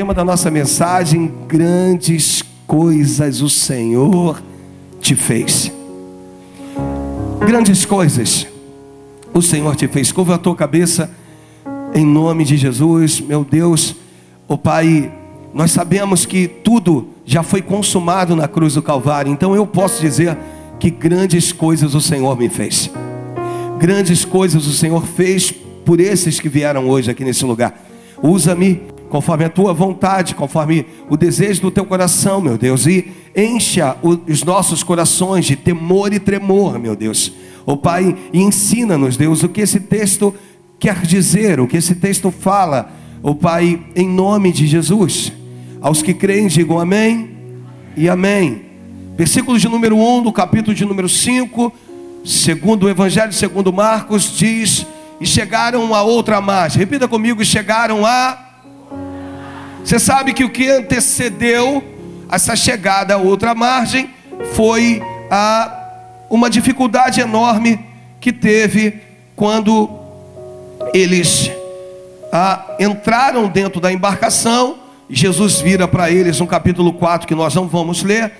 tema da nossa mensagem: grandes coisas o Senhor te fez. Grandes coisas o Senhor te fez. Curva a tua cabeça em nome de Jesus. Meu Deus, ó Pai, nós sabemos que tudo já foi consumado na cruz do Calvário. Então eu posso dizer que grandes coisas o Senhor me fez. Grandes coisas o Senhor fez por esses que vieram hoje aqui nesse lugar. Usa-me conforme a tua vontade, conforme o desejo do teu coração, meu Deus, e encha os nossos corações de temor e tremor, meu Deus, ó Pai, e ensina-nos, Deus, o que esse texto quer dizer, o que esse texto fala, ó Pai, em nome de Jesus. Aos que creem, digam amém e amém. Versículo de número 1 do capítulo de número 5, segundo o Evangelho segundo Marcos, diz: e chegaram a outra margem. Repita comigo: e chegaram a... Você sabe que o que antecedeu essa chegada a outra margem foi uma dificuldade enorme que teve quando eles entraram dentro da embarcação. Jesus vira para eles no capítulo 4, que nós não vamos ler,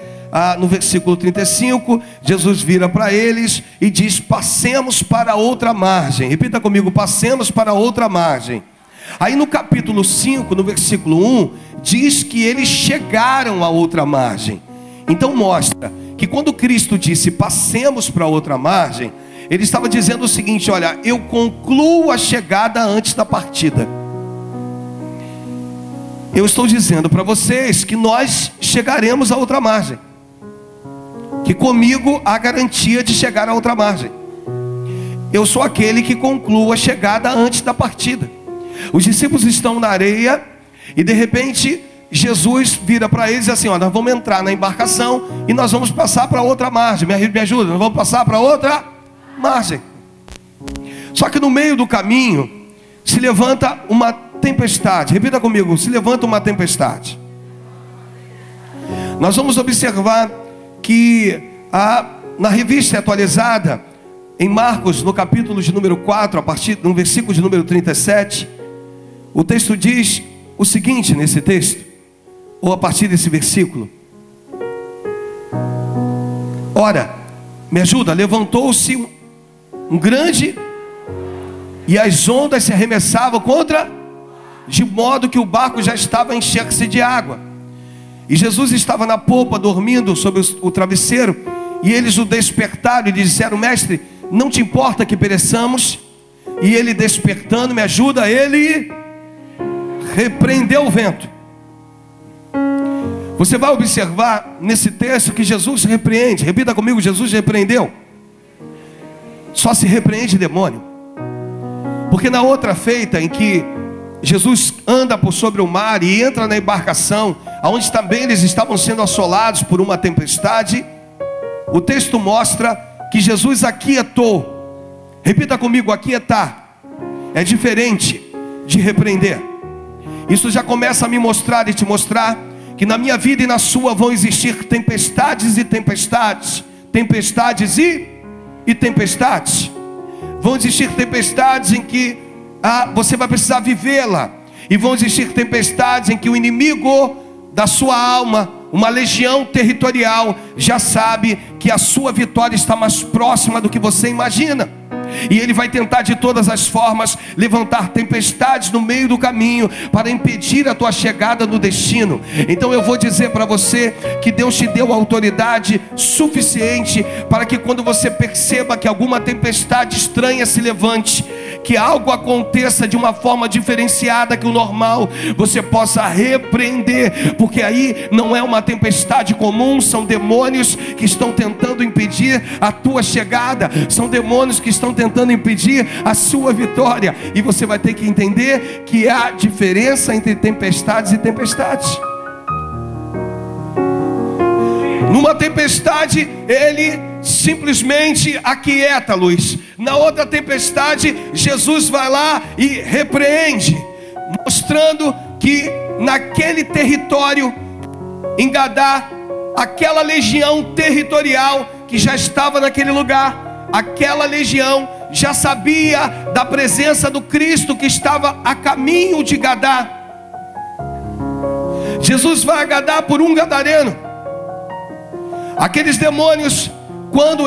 no versículo 35, Jesus vira para eles e diz: passemos para outra margem. Repita comigo: passemos para outra margem. Aí no capítulo 5, no versículo 1, diz que eles chegaram a outra margem. Então mostra que quando Cristo disse passemos para outra margem, ele estava dizendo o seguinte: olha, eu concluo a chegada antes da partida. Eu estou dizendo para vocês que nós chegaremos a outra margem, que comigo há garantia de chegar a outra margem. Eu sou aquele que conclua a chegada antes da partida. Os discípulos estão na areia e de repente Jesus vira para eles assim: ó, nós vamos entrar na embarcação e nós vamos passar para outra margem. Me ajuda, nós vamos passar para outra margem. Só que no meio do caminho se levanta uma tempestade. Repita comigo: se levanta uma tempestade. Nós vamos observar que na revista atualizada, em Marcos, no capítulo de número 4, a partir do versículo de número 37, o texto diz o seguinte nesse texto, ou a partir desse versículo: ora, me ajuda, levantou-se um grande, e as ondas se arremessavam contra, de modo que o barco já estava a encher-se de água. E Jesus estava na popa, dormindo sobre o travesseiro, e eles o despertaram e lhe disseram: mestre, não te importa que pereçamos? E ele, despertando, me ajuda, ele repreendeu o vento. Você vai observar nesse texto que Jesus repreende. Repita comigo: Jesus repreendeu. Só se repreende demônio. Porque na outra feita, em que Jesus anda por sobre o mar e entra na embarcação, onde também eles estavam sendo assolados por uma tempestade, o texto mostra que Jesus aquietou. Repita comigo: aquietar é diferente de repreender. Isso já começa a me mostrar e te mostrar que na minha vida e na sua vão existir tempestades e tempestades, tempestades e tempestades. Vão existir tempestades em que você vai precisar vivê-la, e vão existir tempestades em que o inimigo da sua alma, uma legião territorial, já sabe que a sua vitória está mais próxima do que você imagina, e ele vai tentar de todas as formas levantar tempestades no meio do caminho para impedir a tua chegada no destino. Então eu vou dizer para você que Deus te deu autoridade suficiente para que quando você perceba que alguma tempestade estranha se levante, que algo aconteça de uma forma diferenciada que o normal, você possa repreender, porque aí não é uma tempestade comum, são demônios que estão tentando impedir a tua chegada, são demônios que estão tentando impedir a sua vitória, e você vai ter que entender que há diferença entre tempestades e tempestades. Numa tempestade, ele simplesmente aquieta, Luiz. Na outra tempestade, Jesus vai lá e repreende, mostrando que naquele território, em Gadá, aquela legião territorial que já estava naquele lugar, aquela legião já sabia da presença do Cristo que estava a caminho de Gadá. Jesus vai agadar por um gadareno. Aqueles demônios, quando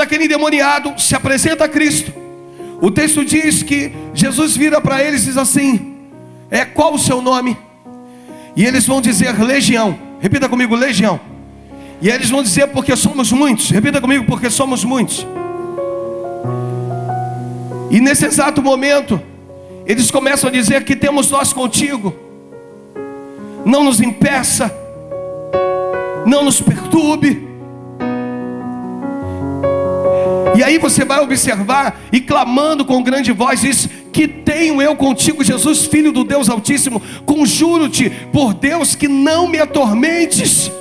aquele endemoniado se apresenta a Cristo, o texto diz que Jesus vira para eles e diz assim: qual o seu nome? E eles vão dizer Legião. Repita comigo, Legião. E eles vão dizer, porque somos muitos. Repita comigo, porque somos muitos. E nesse exato momento, eles começam a dizer: que temos nós contigo? Não nos impeça, não nos perturbe. E aí você vai observar, e clamando com grande voz, diz: que tenho eu contigo, Jesus, Filho do Deus Altíssimo? Conjuro-te por Deus que não me atormentes.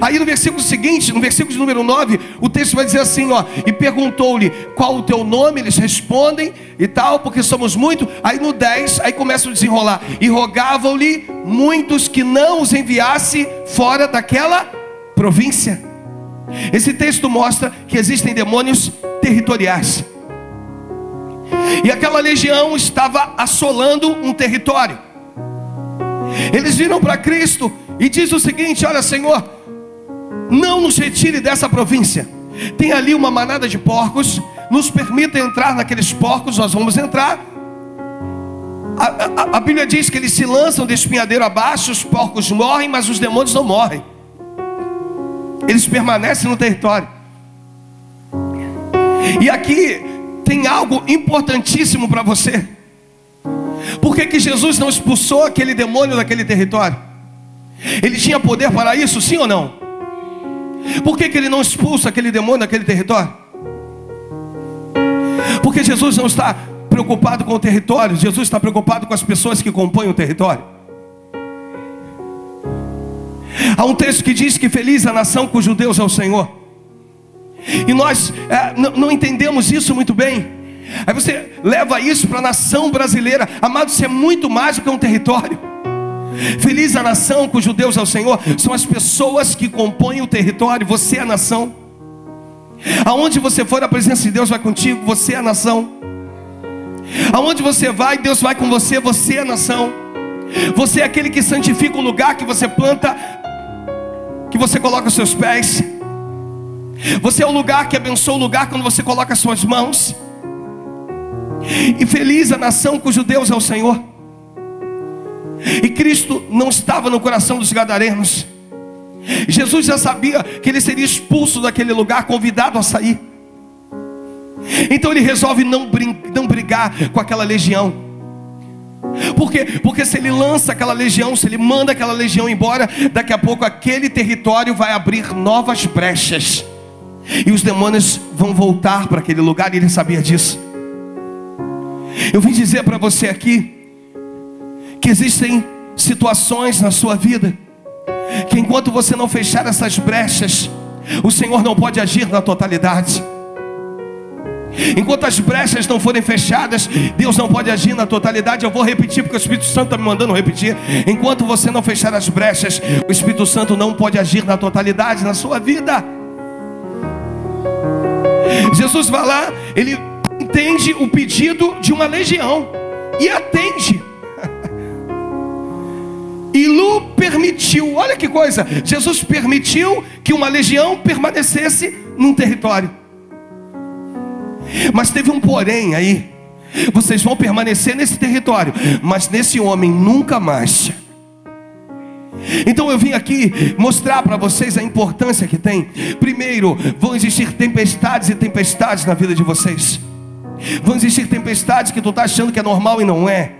Aí no versículo seguinte, no versículo de número 9, o texto vai dizer assim, e perguntou-lhe: qual o teu nome? Eles respondem e tal, porque somos muito. Aí no 10, aí começa a desenrolar: e rogavam-lhe muitos que não os enviasse fora daquela província. Esse texto mostra que existem demônios territoriais, e aquela legião estava assolando um território. Eles viram para Cristo e diz o seguinte: olha, Senhor, não nos retire dessa província. Tem ali uma manada de porcos, nos permita entrar naqueles porcos, nós vamos entrar. A Bíblia diz que eles se lançam de espinhadeiro abaixo, os porcos morrem, mas os demônios não morrem. Eles permanecem no território. E aqui tem algo importantíssimo para você. Por que Jesus não expulsou aquele demônio daquele território? Ele tinha poder para isso, sim ou não? Por que ele não expulsa aquele demônio daquele território? Porque Jesus não está preocupado com o território, Jesus está preocupado com as pessoas que compõem o território. Há um texto que diz que feliz a nação cujo Deus é o Senhor. E nós não entendemos isso muito bem. Aí você leva isso para a nação brasileira. Amado, isso é muito mais do que um território. Feliz a nação cujo Deus é o Senhor. São as pessoas que compõem o território. Você é a nação. Aonde você for, a presença de Deus vai contigo. Você é a nação. Aonde você vai, Deus vai com você. Você é a nação. Você é aquele que santifica o lugar que você planta, que você coloca os seus pés. Você é o lugar que abençoa o lugar quando você coloca as suas mãos. E feliz a nação cujo Deus é o Senhor. E Cristo não estava no coração dos gadarenos. Jesus já sabia que ele seria expulso daquele lugar, convidado a sair. Então ele resolve não brigar com aquela legião. Por quê? Porque se ele lança aquela legião, se ele manda aquela legião embora, daqui a pouco aquele território vai abrir novas brechas, e os demônios vão voltar para aquele lugar, e ele sabia disso. Eu vim dizer para você aqui que existem situações na sua vida que enquanto você não fechar essas brechas, o Senhor não pode agir na totalidade. Enquanto as brechas não forem fechadas, Deus não pode agir na totalidade. Eu vou repetir porque o Espírito Santo está me mandando repetir. Enquanto você não fechar as brechas, o Espírito Santo não pode agir na totalidade na sua vida. Jesus vai lá, ele entende o pedido de uma legião e atende. E Lu permitiu, olha que coisa, Jesus permitiu que uma legião permanecesse num território. Mas teve um porém aí: vocês vão permanecer nesse território, mas nesse homem nunca mais. Então eu vim aqui mostrar para vocês a importância que tem. Primeiro, vão existir tempestades e tempestades na vida de vocês. Vão existir tempestades que tu está achando que é normal e não é.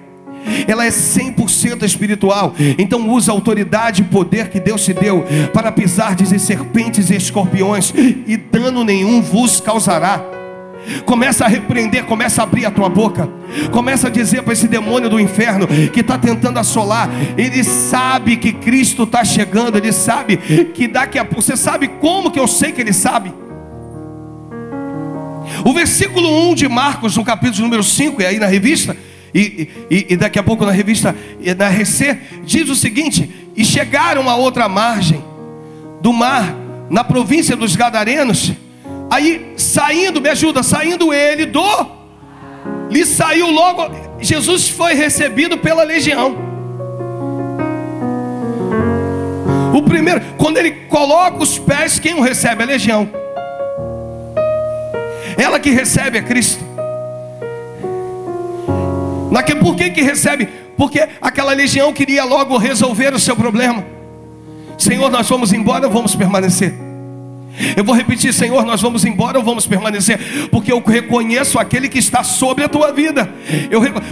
Ela é 100% espiritual. Então usa a autoridade e poder que Deus te deu para pisar de serpentes e escorpiões, e dano nenhum vos causará. Começa a repreender, começa a abrir a tua boca. Começa a dizer para esse demônio do inferno que está tentando assolar. Ele sabe que Cristo está chegando. Ele sabe que daqui a pouco. Você sabe como que eu sei que ele sabe? O versículo 1 de Marcos, no capítulo número 5, e aí na revista, e daqui a pouco na revista, na RC, diz o seguinte: e chegaram a outra margem do mar, na província dos Gadarenos. Aí saindo, me ajuda, saindo ele lhe saiu logo, Jesus foi recebido pela legião. O primeiro, quando ele coloca os pés, quem o recebe? A legião. Ela que recebe é Cristo. Por que recebe? Porque aquela legião queria logo resolver o seu problema. Senhor, nós vamos embora ou vamos permanecer? Eu vou repetir: Senhor, nós vamos embora ou vamos permanecer? Porque eu reconheço aquele que está sobre a tua vida.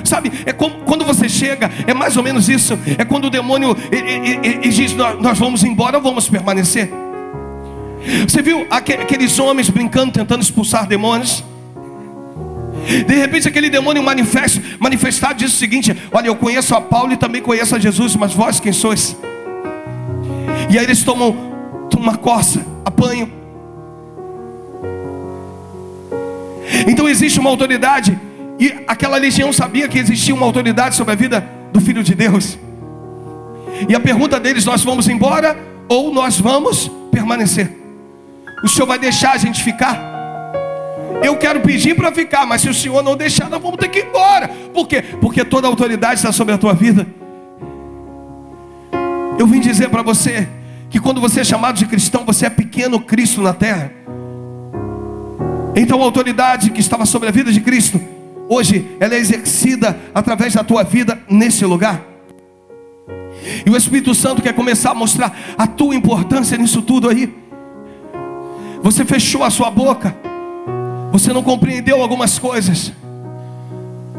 Sabe, é como quando você chega, é mais ou menos isso. É quando o demônio ele diz: nós vamos embora ou vamos permanecer? Você viu aqueles homens brincando, tentando expulsar demônios? De repente aquele demônio manifestado diz o seguinte: olha, eu conheço a Paulo e também conheço a Jesus, mas vós quem sois? E aí eles tomam uma coça, apanham. Então existe uma autoridade, e aquela legião sabia que existia uma autoridade sobre a vida do Filho de Deus. E a pergunta deles: nós vamos embora ou nós vamos permanecer? O Senhor vai deixar a gente ficar? Eu quero pedir para ficar, mas se o Senhor não deixar, nós vamos ter que ir embora. Por quê? Porque toda a autoridade está sobre a tua vida. Eu vim dizer para você que quando você é chamado de cristão, você é pequeno Cristo na terra. Então a autoridade que estava sobre a vida de Cristo, hoje ela é exercida através da tua vida nesse lugar. E o Espírito Santo quer começar a mostrar a tua importância nisso tudo aí. Você fechou a sua boca, você não compreendeu algumas coisas.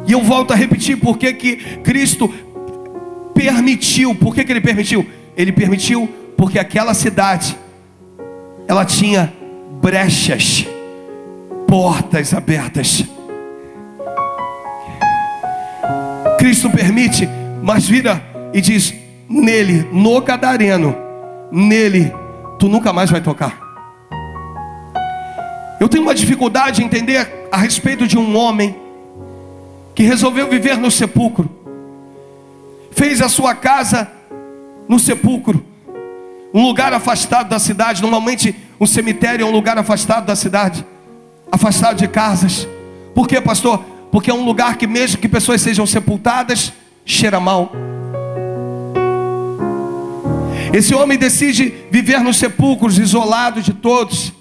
E eu volto a repetir: por que Cristo permitiu? Por que Ele permitiu? Ele permitiu porque aquela cidade, ela tinha brechas, portas abertas. Cristo permite, mas vira e diz: nele, no gadareno, nele tu nunca mais vai tocar. Eu tenho uma dificuldade em entender a respeito de um homem que resolveu viver no sepulcro, fez a sua casa no sepulcro, um lugar afastado da cidade. Normalmente um cemitério é um lugar afastado da cidade, afastado de casas. Por quê, pastor? Porque é um lugar que mesmo que pessoas sejam sepultadas, cheira mal. Esse homem decide viver nos sepulcros, isolado de todos.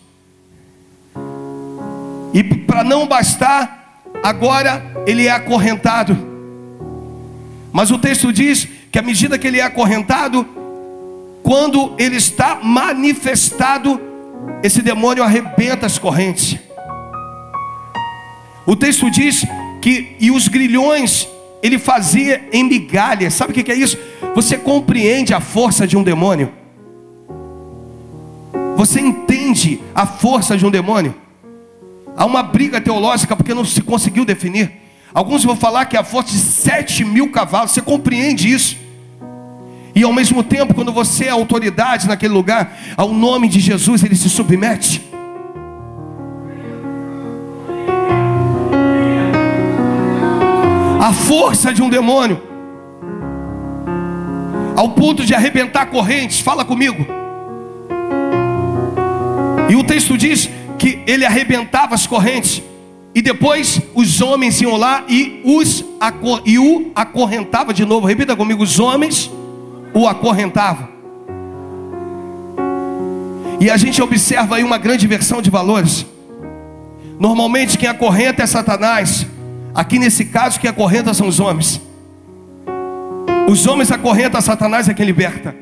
E para não bastar, agora ele é acorrentado. Mas o texto diz que à medida que ele é acorrentado, quando ele está manifestado, esse demônio arrebenta as correntes. O texto diz que e os grilhões ele fazia em migalhas. Sabe o que é isso? Você compreende a força de um demônio? Você entende a força de um demônio? Há uma briga teológica porque não se conseguiu definir. Alguns vão falar que é a força de 7.000 cavalos. Você compreende isso? E ao mesmo tempo, quando você é autoridade naquele lugar, ao nome de Jesus ele se submete. A força de um demônio, ao ponto de arrebentar correntes. Fala comigo. E o texto diz que ele arrebentava as correntes, e depois os homens iam lá e o acorrentava de novo. Repita comigo: os homens o acorrentavam. E a gente observa aí uma grande inversão de valores. Normalmente quem acorrenta é Satanás. Aqui nesse caso quem acorrenta são os homens. Os homens acorrentam, Satanás é quem liberta.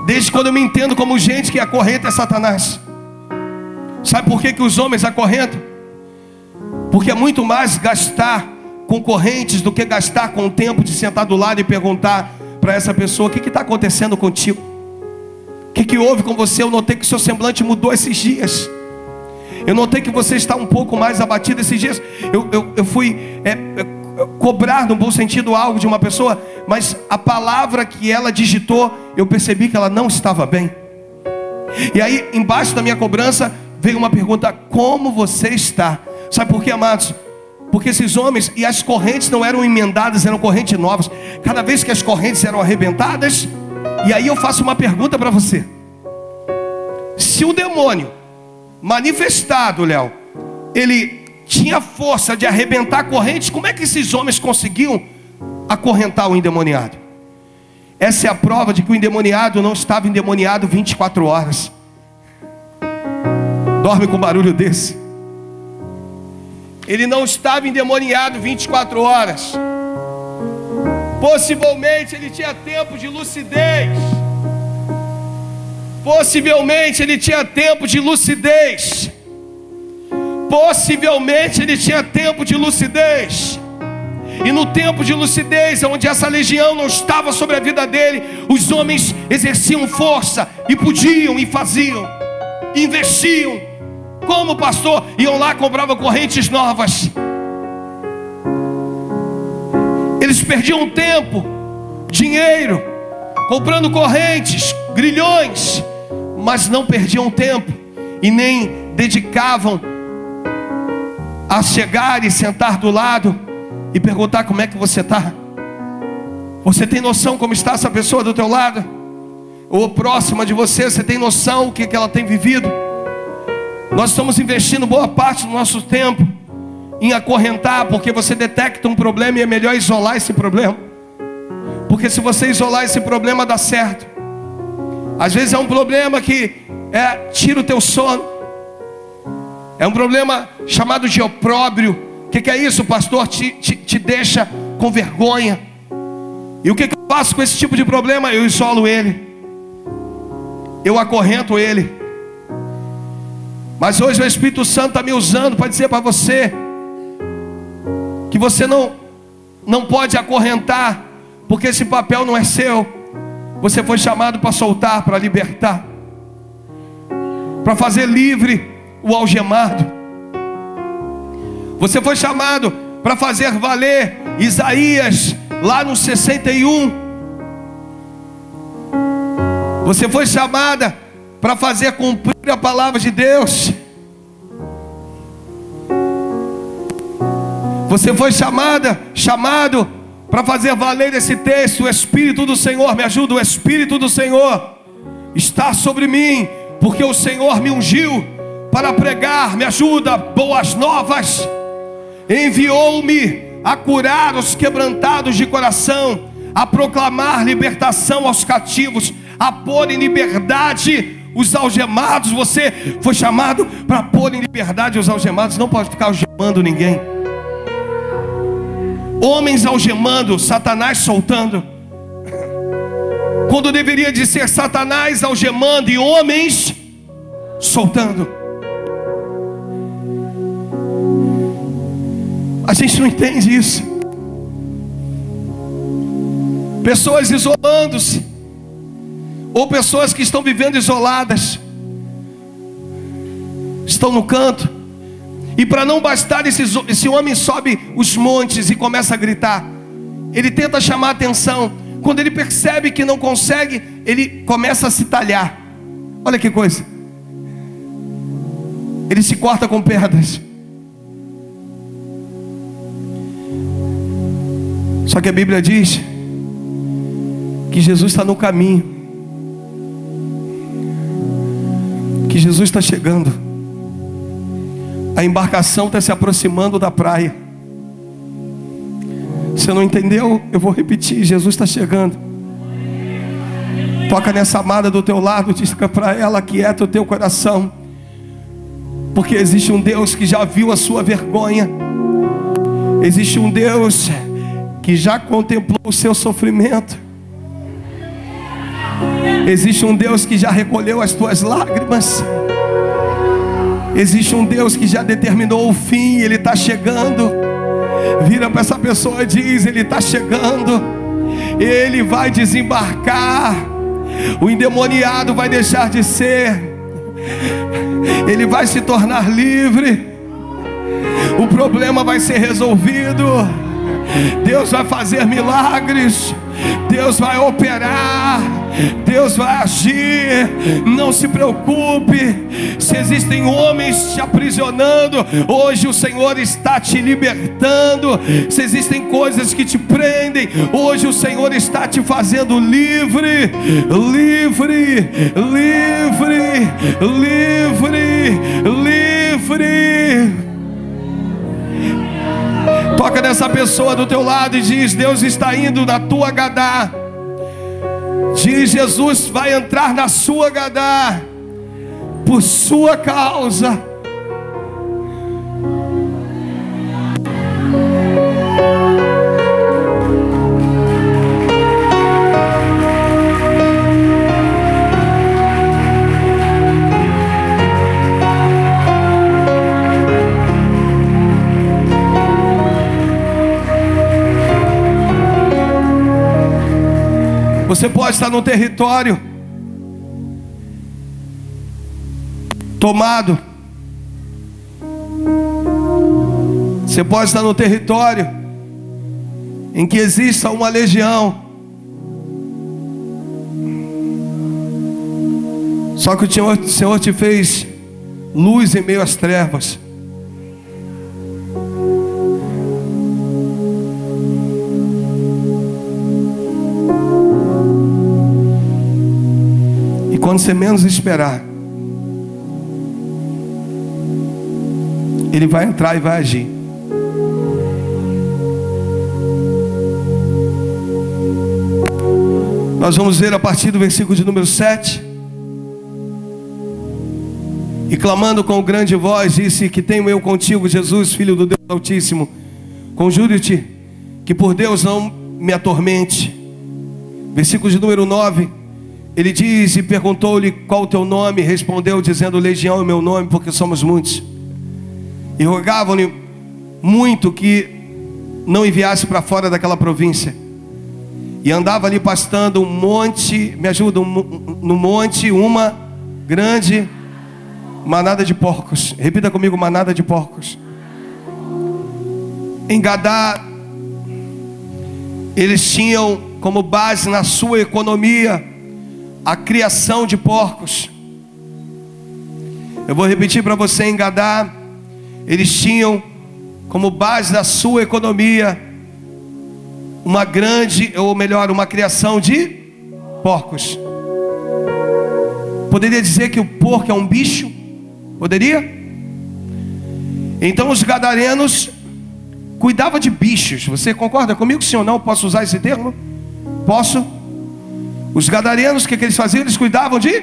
Desde quando eu me entendo como gente que acorrenta é Satanás. Sabe por que os homens acorrentam? Porque é muito mais gastar com correntes do que gastar com o tempo de sentar do lado e perguntar para essa pessoa: o que está acontecendo contigo? O que houve com você? Eu notei que o seu semblante mudou esses dias. Eu notei que você está um pouco mais abatido esses dias. Eu fui cobrar no bom sentido algo de uma pessoa, mas a palavra que ela digitou, eu percebi que ela não estava bem. E aí embaixo da minha cobrança veio uma pergunta: como você está? Sabe por quê, amados? Porque esses homens, e as correntes não eram emendadas, eram correntes novas. Cada vez que as correntes eram arrebentadas. E aí eu faço uma pergunta para você: se o demônio manifestado, Léo, ele tinha força de arrebentar correntes, como é que esses homens conseguiam acorrentar o endemoniado? Essa é a prova de que o endemoniado não estava endemoniado 24 horas. Dorme com barulho desse. Ele não estava endemoniado 24 horas. Possivelmente ele tinha tempo de lucidez. Possivelmente ele tinha tempo de lucidez. Possivelmente ele tinha tempo de lucidez. E no tempo de lucidez, onde essa legião não estava sobre a vida dele, os homens exerciam força, e podiam, e faziam, e investiam. Como pastor? Iam lá, compravam correntes novas. Eles perdiam tempo, dinheiro, comprando correntes, grilhões, mas não perdiam tempo e nem dedicavam a chegar e sentar do lado e perguntar: como é que você está? Você tem noção como está essa pessoa do teu lado? Ou próxima de você, você tem noção o que ela tem vivido? Nós estamos investindo boa parte do nosso tempo em acorrentar, porque você detecta um problema e é melhor isolar esse problema. Porque se você isolar esse problema, dá certo. Às vezes é um problema que tira o teu sono. É um problema chamado de opróbrio. O que é isso, pastor? Te deixa com vergonha. E o que eu faço com esse tipo de problema? Eu isolo ele, eu acorrento ele. Mas hoje o Espírito Santo está me usando para dizer para você que você não pode acorrentar, porque esse papel não é seu. Você foi chamado para soltar, para libertar, para fazer livre o algemado. Você foi chamado para fazer valer Isaías lá no 61. Você foi chamada para fazer cumprir a palavra de Deus. Você foi chamado para fazer valer esse texto. O Espírito do Senhor, me ajuda, o Espírito do Senhor está sobre mim, porque o Senhor me ungiu para pregar, me ajuda, boas novas. Enviou-me a curar os quebrantados de coração, a proclamar libertação aos cativos, a pôr em liberdade os algemados. Você foi chamado para pôr em liberdade os algemados. Não pode ficar algemando ninguém. Homens algemando, Satanás soltando, quando deveria de ser Satanás algemando e homens soltando. A gente não entende isso. Pessoas isolando-se, ou pessoas que estão vivendo isoladas, estão no canto. E para não bastar, esse homem sobe os montes e começa a gritar. Ele tenta chamar a atenção. Quando ele percebe que não consegue, ele começa a se talhar. Olha que coisa. Ele se corta com pedras. Só que a Bíblia diz que Jesus está no caminho, que Jesus está chegando. A embarcação está se aproximando da praia. Você não entendeu? Eu vou repetir: Jesus está chegando. Toca nessa amada do teu lado, diz para ela: aquieta o teu coração, porque existe um Deus que já viu a sua vergonha. Existe um Deus que já contemplou o seu sofrimento. Existe um Deus que já recolheu as tuas lágrimas. Existe um Deus que já determinou o fim. Ele está chegando. Vira para essa pessoa e diz: Ele está chegando. Ele vai desembarcar. O endemoniado vai deixar de ser. Ele vai se tornar livre. O problema vai ser resolvido. Deus vai fazer milagres. Deus vai operar. Deus vai agir. Não se preocupe. Se existem homens te aprisionando, hoje o Senhor está te libertando. Se existem coisas que te prendem, hoje o Senhor está te fazendo livre. Livre, livre, livre, livre. Toca nessa pessoa do teu lado e diz: Deus está indo na tua Gadá. Diz: Jesus vai entrar na sua Gadá por sua causa. Você pode estar num território tomado. Você pode estar num território em que exista uma legião. Só que o Senhor te fez luz em meio às trevas. Quando você menos esperar, Ele vai entrar e vai agir. Nós vamos ver a partir do versículo de número 7. E clamando com grande voz, disse: que tenho eu contigo, Jesus, Filho do Deus Altíssimo. Conjuro-te que por Deus não me atormente. Versículo de número 9. Ele diz: e perguntou-lhe qual o teu nome. Respondeu dizendo: Legião é o meu nome, porque somos muitos. E rogavam-lhe muito que não enviasse para fora daquela província. E andava ali pastando um monte, me ajuda, no monte, uma grande manada de porcos. Repita comigo: manada de porcos. Em Gadá, eles tinham como base na sua economia a criação de porcos. Eu vou repetir para você: em Gadá, eles tinham como base da sua economia uma grande, ou melhor, uma criação de porcos. Poderia dizer que o porco é um bicho? Poderia? Então os gadarenos cuidavam de bichos. Você concorda comigo, sim ou não? Posso usar esse termo? Posso? Os gadarenos, o que eles faziam? Eles cuidavam de...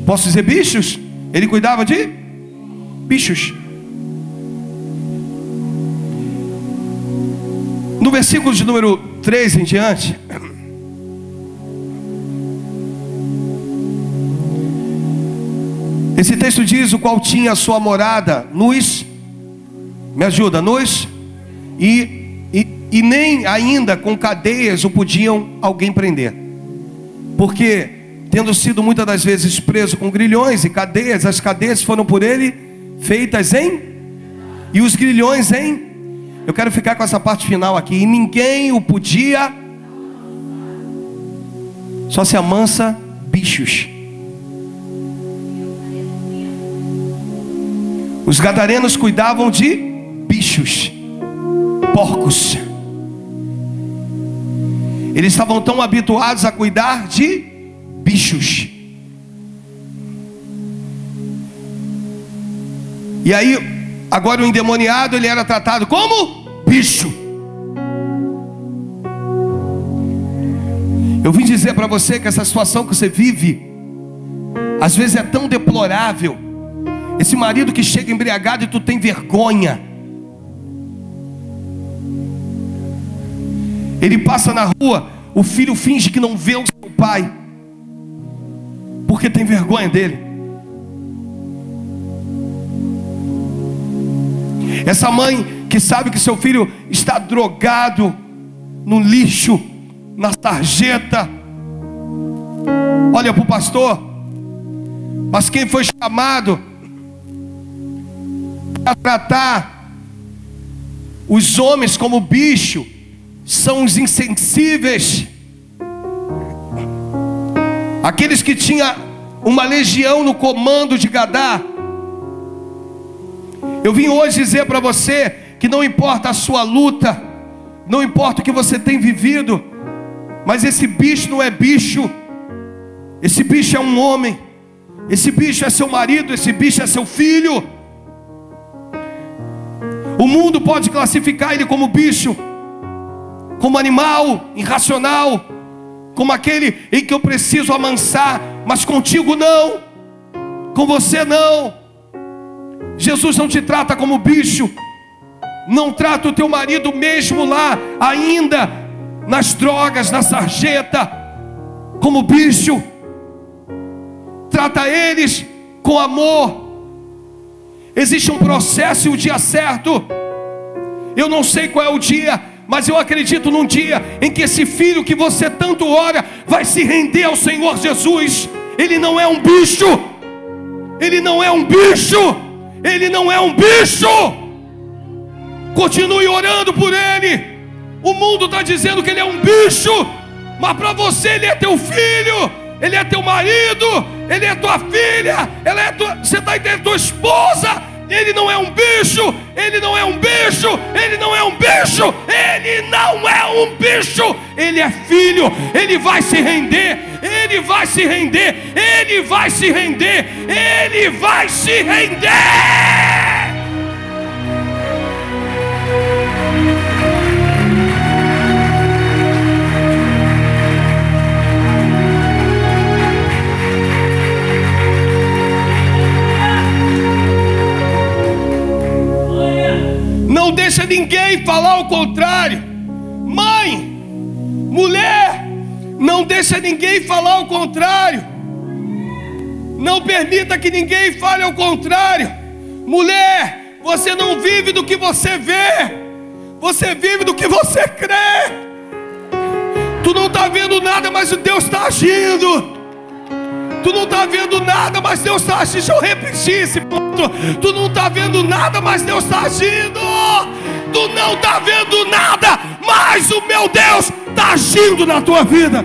Posso dizer bichos? Ele cuidava de bichos. No versículo de número 3 em diante, esse texto diz: o qual tinha a sua morada nos... Me ajuda, nos... E nem ainda com cadeias o podiam alguém prender, porque tendo sido muitas das vezes preso com grilhões e cadeias, as cadeias foram por ele feitas em... E os grilhões em... Eu quero ficar com essa parte final aqui. E ninguém o podia... Só se amansa bichos. Os gadarenos cuidavam de bichos, porcos. Eles estavam tão habituados a cuidar de bichos. E aí, agora o endemoniado, ele era tratado como bicho. Eu vim dizer para você que essa situação que você vive, às vezes é tão deplorável. Esse marido que chega embriagado e tu tem vergonha. Ele passa na rua, o filho finge que não vê o seu pai, porque tem vergonha dele. Essa mãe que sabe que seu filho está drogado, no lixo, na sarjeta, olha para o pastor. Mas quem foi chamado para tratar os homens como bicho são os insensíveis, aqueles que tinham uma legião no comando de Gadá. Eu vim hoje dizer para você que não importa a sua luta, não importa o que você tem vivido, mas esse bicho não é bicho. Esse bicho é um homem, esse bicho é seu marido, esse bicho é seu filho. O mundo pode classificar ele como bicho, como animal irracional, como aquele em que eu preciso amansar, mas contigo não, com você não. Jesus não te trata como bicho, não trata o teu marido mesmo lá, ainda nas drogas, na sarjeta, como bicho. Trata eles com amor. Existe um processo e o dia certo. Eu não sei qual é o dia, mas eu acredito num dia em que esse filho que você tanto ora vai se render ao Senhor Jesus. Ele não é um bicho. Ele não é um bicho. Ele não é um bicho. Continue orando por ele. O mundo está dizendo que ele é um bicho, mas para você ele é teu filho, ele é teu marido, ele é tua filha, você está entendendo, tua esposa. Ele não é um bicho, ele não é um bicho, ele não é um bicho, ele não é um bicho, ele é filho. Ele vai se render, ele vai se render, ele vai se render, ele vai se render. Não deixa ninguém falar o contrário. Mãe, mulher, não deixa ninguém falar o contrário. Não permita que ninguém fale ao contrário. Mulher, você não vive do que você vê, você vive do que você crê. Tu não está vendo nada, mas o Deus está agindo. Tu não está vendo nada, mas Deus está agindo. Deixa eu repetir esse ponto. Tu não está vendo nada, mas Deus está agindo. Tu não está vendo nada, mas o meu Deus está agindo na tua vida.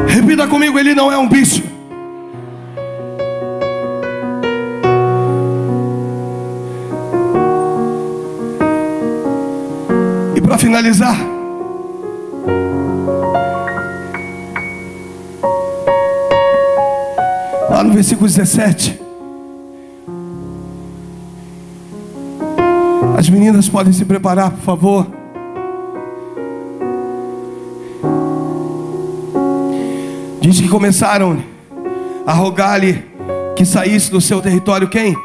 Repita comigo: ele não é um bicho. E para finalizar, lá no versículo 17, as meninas podem se preparar, por favor. Diz que começaram a rogar-lhe que saísse do seu território. Quem?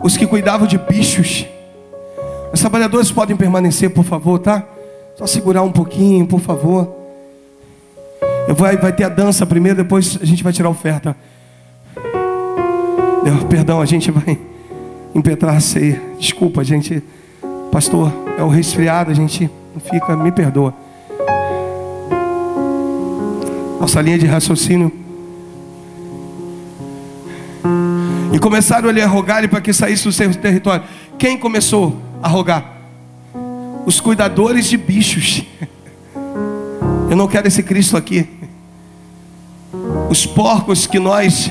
Os que cuidavam de bichos. Os trabalhadores podem permanecer, por favor, tá? Só segurar um pouquinho, por favor. Vai ter a dança primeiro, depois a gente vai tirar a oferta. Perdão, a gente vai impetrar a ceia. Desculpa, gente. Pastor, é o resfriado, a gente não fica, me perdoa. Nossa linha de raciocínio. E começaram a rogar-lhe para que saísse do seu território. Quem começou a rogar? Os cuidadores de bichos. Eu não quero esse Cristo aqui. Os porcos que nós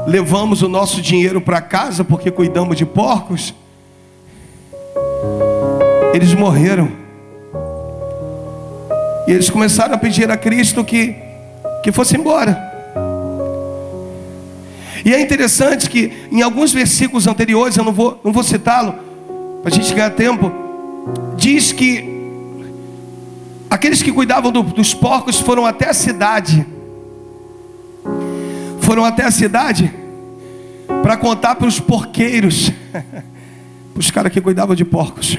levamos o nosso dinheiro para casa porque cuidamos de porcos, eles morreram. E eles começaram a pedir a Cristo que fosse embora. E é interessante que em alguns versículos anteriores, eu não vou citá-lo para a gente ganhar tempo, diz que aqueles que cuidavam dos porcos foram até a cidade. Foram até a cidade para contar para os porqueiros, para os caras que cuidavam de porcos.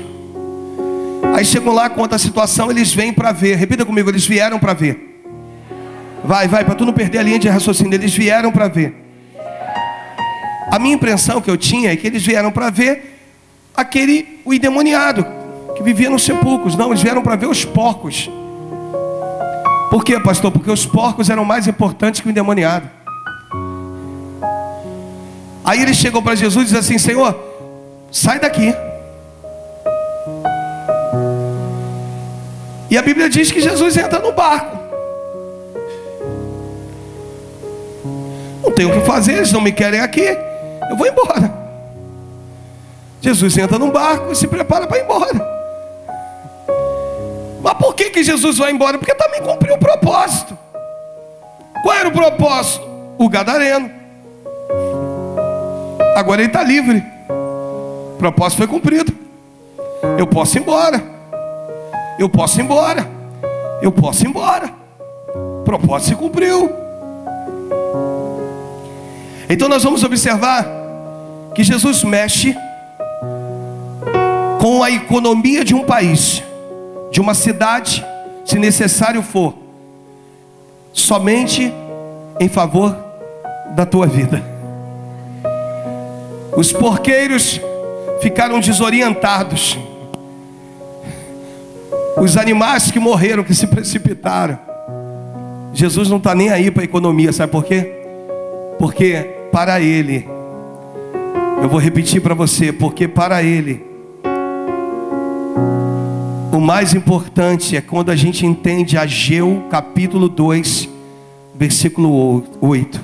Aí chegam lá, conta a situação, eles vêm para ver. Repita comigo: eles vieram para ver. Vai, para tu não perder a linha de raciocínio. Eles vieram para ver. A minha impressão que eu tinha é que eles vieram para ver o endemoniado que vivia nos sepulcros. Não, eles vieram para ver os porcos. Por quê, pastor? Porque os porcos eram mais importantes que o endemoniado. Aí eles chegam para Jesus e dizem assim: Senhor, sai daqui. E a Bíblia diz que Jesus entra no barco. Não tem o que fazer, eles não me querem aqui, eu vou embora. Jesus entra no barco e se prepara para ir embora. Mas por que Jesus vai embora? Porque também cumpriu o propósito. Qual era o propósito? O gadareno. Agora ele está livre. O propósito foi cumprido. Eu posso ir embora. Eu posso ir embora. Eu posso ir embora. O propósito se cumpriu. Então nós vamos observar que Jesus mexe com a economia de um país, de uma cidade, se necessário for, somente em favor da tua vida. Os porqueiros ficaram desorientados. Os animais que morreram, que se precipitaram. Jesus não está nem aí para a economia, sabe por quê? Porque para Ele, eu vou repetir para você, porque para Ele, o mais importante é quando a gente entende Ageu capítulo 2, versículo 8.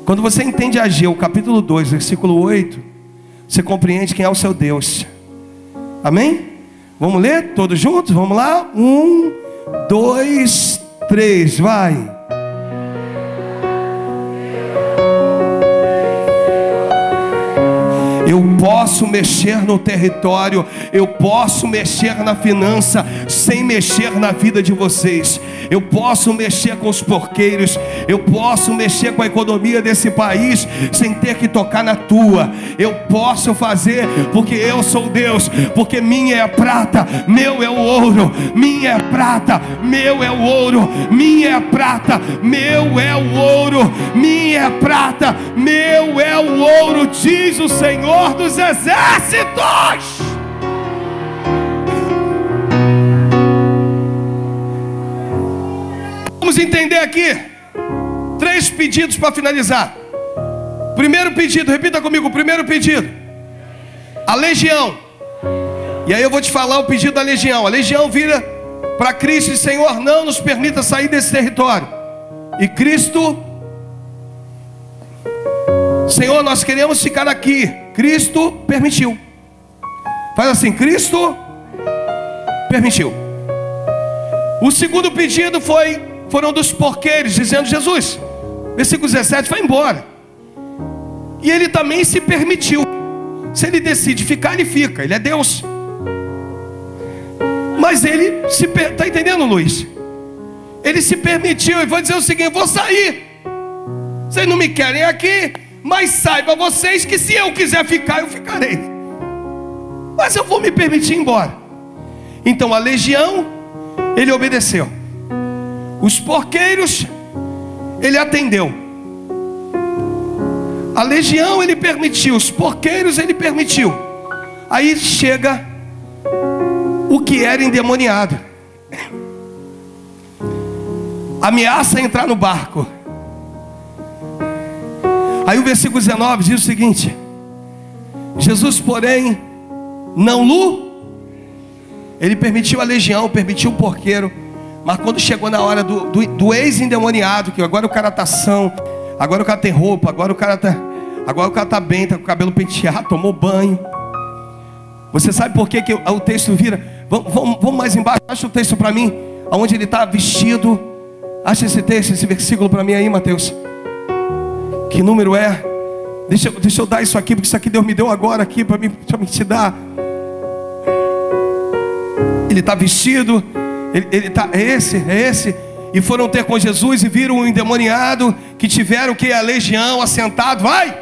Quando você entende Ageu capítulo 2, versículo 8, você compreende quem é o seu Deus. Amém? Vamos ler todos juntos? Vamos lá? 1, 2, 3, vai. Eu posso mexer no território, eu posso mexer na finança, sem mexer na vida de vocês. Eu posso mexer com os porqueiros, eu posso mexer com a economia desse país, sem ter que tocar na tua. Eu posso fazer, porque eu sou Deus, porque minha é a prata, meu é o ouro. Minha é a prata, meu é o ouro. Minha é a prata, meu é o ouro. Minha é a prata, meu é o ouro, diz o Senhor dos exércitos. Vamos entender aqui 3 pedidos para finalizar. Primeiro pedido, repita comigo, o primeiro pedido, a legião. E aí eu vou te falar o pedido da legião. A legião vira para Cristo e: Senhor, não nos permita sair desse território. E Cristo: Senhor, nós queremos ficar aqui. Cristo permitiu. Faz assim: Cristo permitiu. O segundo pedido foram dos porqueiros, dizendo: Jesus, versículo 17, vai embora. E ele também se permitiu. Se ele decide ficar, ele fica, ele é Deus. Mas ele se está entendendo, Luiz? Ele se permitiu e vai dizer o seguinte: vou sair. Vocês não me querem aqui, mas saiba vocês que se eu quiser ficar, eu ficarei. Mas eu vou me permitir ir embora. Então a legião, ele obedeceu. Os porqueiros, ele atendeu. A legião, ele permitiu. Os porqueiros, ele permitiu. Aí chega o que era endemoniado. Ameaça entrar no barco. Aí o versículo 19 diz o seguinte: Jesus, porém, ele permitiu a legião, permitiu o porqueiro. Mas quando chegou na hora do ex-endemoniado, que agora o cara está são, agora o cara tem roupa, agora o cara está bem, está com o cabelo penteado, tomou banho. Você sabe por que o texto vira? Vamos mais embaixo, acha o texto para mim, onde ele está vestido. Acha esse texto, esse versículo para mim aí, Mateus. Que número é? Deixa eu dar isso aqui, porque isso aqui Deus me deu agora aqui para mim te dar. Ele está vestido, ele tá, é esse. E foram ter com Jesus e viram um endemoniado, que tiveram que a legião assentado. Vai!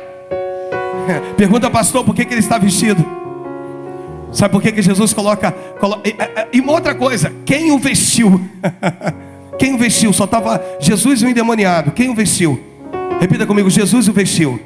Pergunta, pastor, por que ele está vestido? Sabe por que Jesus coloca... E uma outra coisa, quem o vestiu? Quem o vestiu? Só estava Jesus e o endemoniado. Quem o vestiu? Repita comigo: Jesus o vestiu.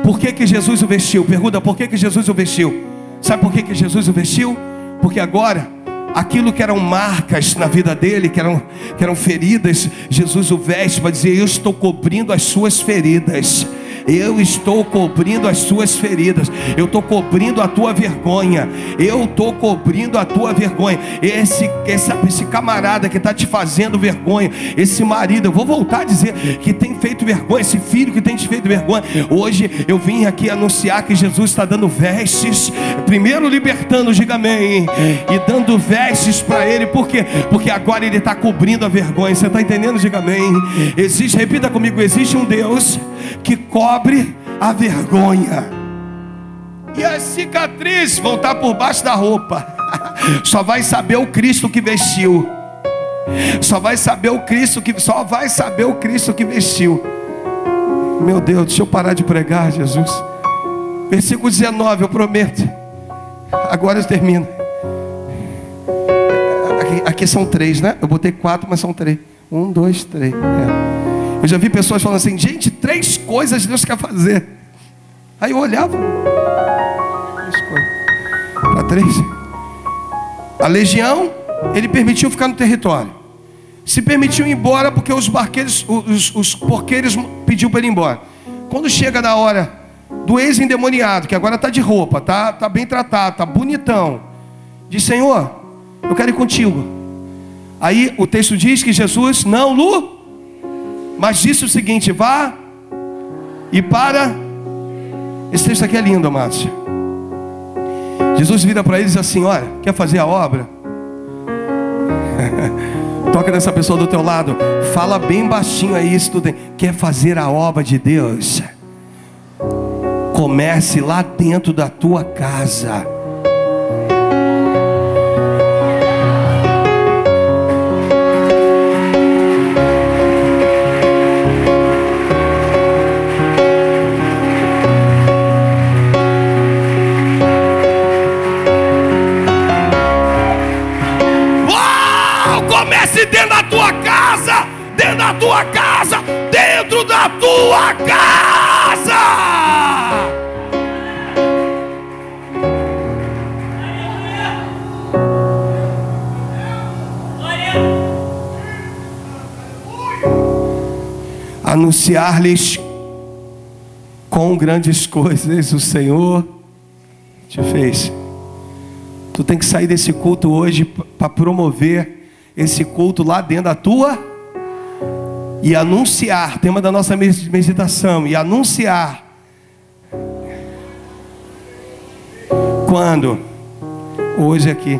Por que Jesus o vestiu? Pergunta, por que Jesus o vestiu? Sabe por que Jesus o vestiu? Porque agora, aquilo que eram marcas na vida dele, que eram feridas, Jesus o veste para dizer: eu estou cobrindo as suas feridas. Eu estou cobrindo as suas feridas. Eu estou cobrindo a tua vergonha. Eu estou cobrindo a tua vergonha. Esse camarada que está te fazendo vergonha, esse marido, eu vou voltar a dizer, que tem feito vergonha, esse filho que tem te feito vergonha. Hoje eu vim aqui anunciar que Jesus está dando vestes. Primeiro libertando, diga amém. E dando vestes para ele. Por quê? Porque agora ele está cobrindo a vergonha. Você está entendendo? Diga amém. Repita comigo: existe um Deus que cobre a vergonha. E as cicatrizes vão estar por baixo da roupa. Só vai saber o Cristo que vestiu. Só vai saber o Cristo que vestiu. Meu Deus, deixa eu parar de pregar, Jesus. Versículo 19, eu prometo. Agora eu termino. Aqui são 3, né? Eu botei 4, mas são 3. 1, 2, 3. Eu já vi pessoas falando assim: gente, 3 coisas Deus quer fazer. Aí eu olhava. 3 coisas. Para 3. A legião, ele permitiu ficar no território. Se permitiu ir embora porque os barqueiros, os porqueiros pediu para ele ir embora. Quando chega na hora do ex-endemoniado, que agora está de roupa, tá bem tratado, está bonitão, diz: Senhor, eu quero ir contigo. Aí o texto diz que Jesus não, Lu, mas disse o seguinte: vá e para. Esse texto aqui é lindo, amados. Jesus vira para eles assim: olha, quer fazer a obra? Toca nessa pessoa do teu lado, fala bem baixinho aí se tu tem. Quer fazer a obra de Deus? Comece lá dentro da tua casa. Dentro da tua casa, dentro da tua casa, dentro da tua casa. Anunciar-lhes quão grandes coisas o Senhor te fez. Tu tem que sair desse culto hoje para promover esse culto lá dentro da tua e anunciar, tema da nossa meditação, e anunciar. Quando? Hoje aqui.